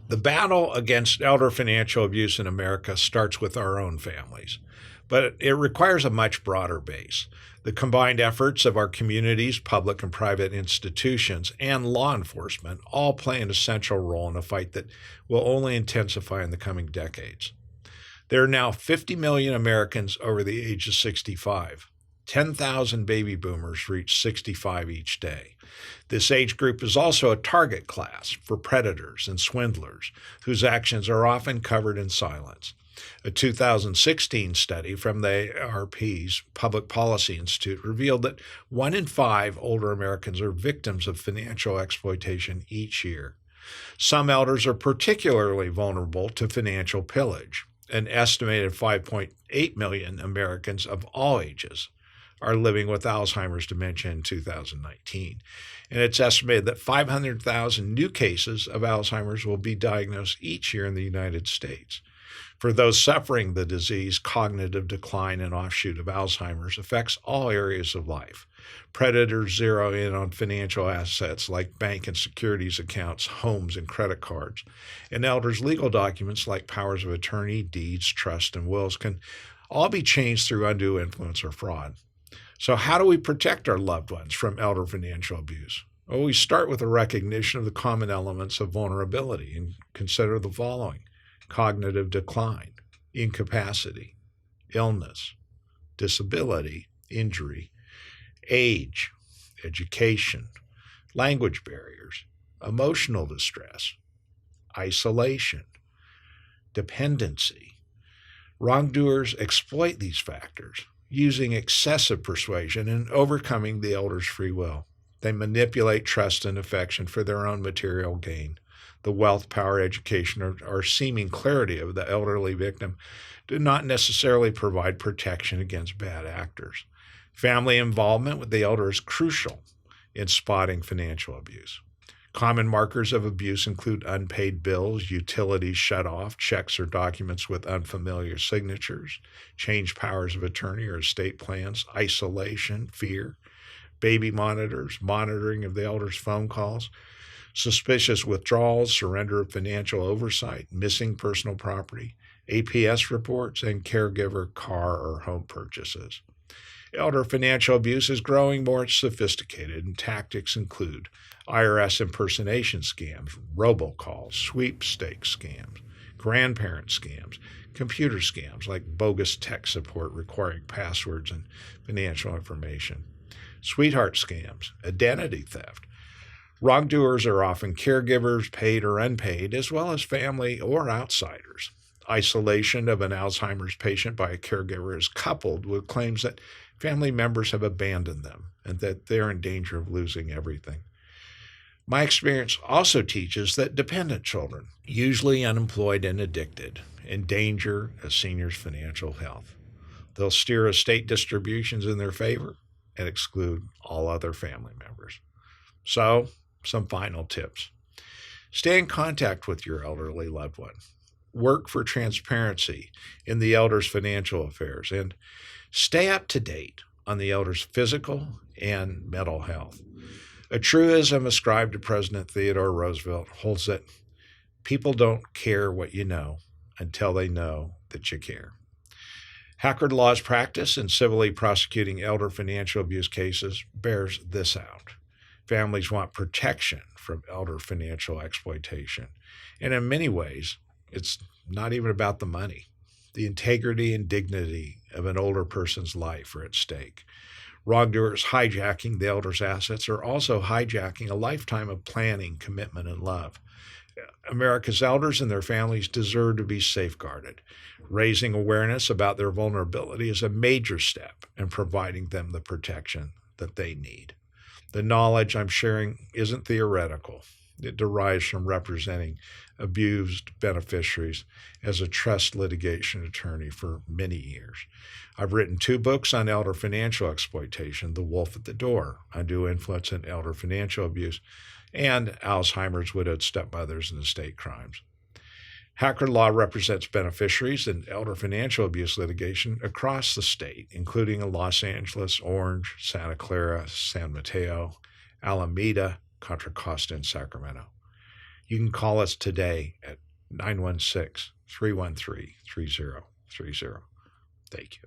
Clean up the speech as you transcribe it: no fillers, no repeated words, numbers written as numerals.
The battle against elder financial abuse in America starts with our own families, but it requires a much broader base. The combined efforts of our communities, public and private institutions, and law enforcement all play an essential role in a fight that will only intensify in the coming decades. There are now 50 million Americans over the age of 65. 10,000 baby boomers reach 65 each day. This age group is also a target class for predators and swindlers, whose actions are often covered in silence. A 2016 study from the AARP's Public Policy Institute revealed that 1 in 5 older Americans are victims of financial exploitation each year. Some elders are particularly vulnerable to financial pillage. An estimated 5.8 million Americans of all ages are living with Alzheimer's dementia in 2019. And it's estimated that 500,000 new cases of Alzheimer's will be diagnosed each year in the United States. For those suffering the disease, cognitive decline, and offshoot of Alzheimer's affects all areas of life. Predators zero in on financial assets like bank and securities accounts, homes, and credit cards. And elders' legal documents like powers of attorney, deeds, trust, and wills can all be changed through undue influence or fraud. So how do we protect our loved ones from elder financial abuse? Well, we start with a recognition of the common elements of vulnerability and consider the following: cognitive decline, incapacity, illness, disability, injury, age, education, language barriers, emotional distress, isolation, dependency. Wrongdoers exploit these factors, using excessive persuasion and overcoming the elder's free will. They manipulate trust and affection for their own material gain. The wealth, power, education, or seeming clarity of the elderly victim do not necessarily provide protection against bad actors. Family involvement with the elder is crucial in spotting financial abuse. Common markers of abuse include unpaid bills, utilities shut off, checks or documents with unfamiliar signatures, changed powers of attorney or estate plans, isolation, fear, baby monitors, monitoring of the elder's phone calls, suspicious withdrawals, surrender of financial oversight, missing personal property, APS reports, and caregiver car or home purchases. Elder financial abuse is growing more sophisticated, and tactics include IRS impersonation scams, robocalls, sweepstakes scams, grandparent scams, computer scams like bogus tech support requiring passwords and financial information, sweetheart scams, identity theft. Wrongdoers are often caregivers, paid or unpaid, as well as family or outsiders. Isolation of an Alzheimer's patient by a caregiver is coupled with claims that family members have abandoned them and that they're in danger of losing everything. My experience also teaches that dependent children, usually unemployed and addicted, endanger a senior's financial health. They'll steer estate distributions in their favor and exclude all other family members. So, some final tips. Stay in contact with your elderly loved one. Work for transparency in the elder's financial affairs, and stay up to date on the elder's physical and mental health. A truism ascribed to President Theodore Roosevelt holds that people don't care what you know until they know that you care. Hackard Law's practice in civilly prosecuting elder financial abuse cases bears this out. Families want protection from elder financial exploitation, and in many ways, it's not even about the money. The integrity and dignity of an older person's life are at stake. Wrongdoers hijacking the elder's assets are also hijacking a lifetime of planning, commitment, and love. America's elders and their families deserve to be safeguarded. Raising awareness about their vulnerability is a major step in providing them the protection that they need. The knowledge I'm sharing isn't theoretical. It derives from representing abused beneficiaries as a trust litigation attorney for many years. I've written 2 books on elder financial exploitation, The Wolf at the Door, Undue Influence in Elder Financial Abuse, and Alzheimer's, Widowed Stepmothers, and Estate Crimes. Hackard Law represents beneficiaries in elder financial abuse litigation across the state, including in Los Angeles, Orange, Santa Clara, San Mateo, Alameda, Contra Costa, and Sacramento. You can call us today at 916-313-3030. Thank you.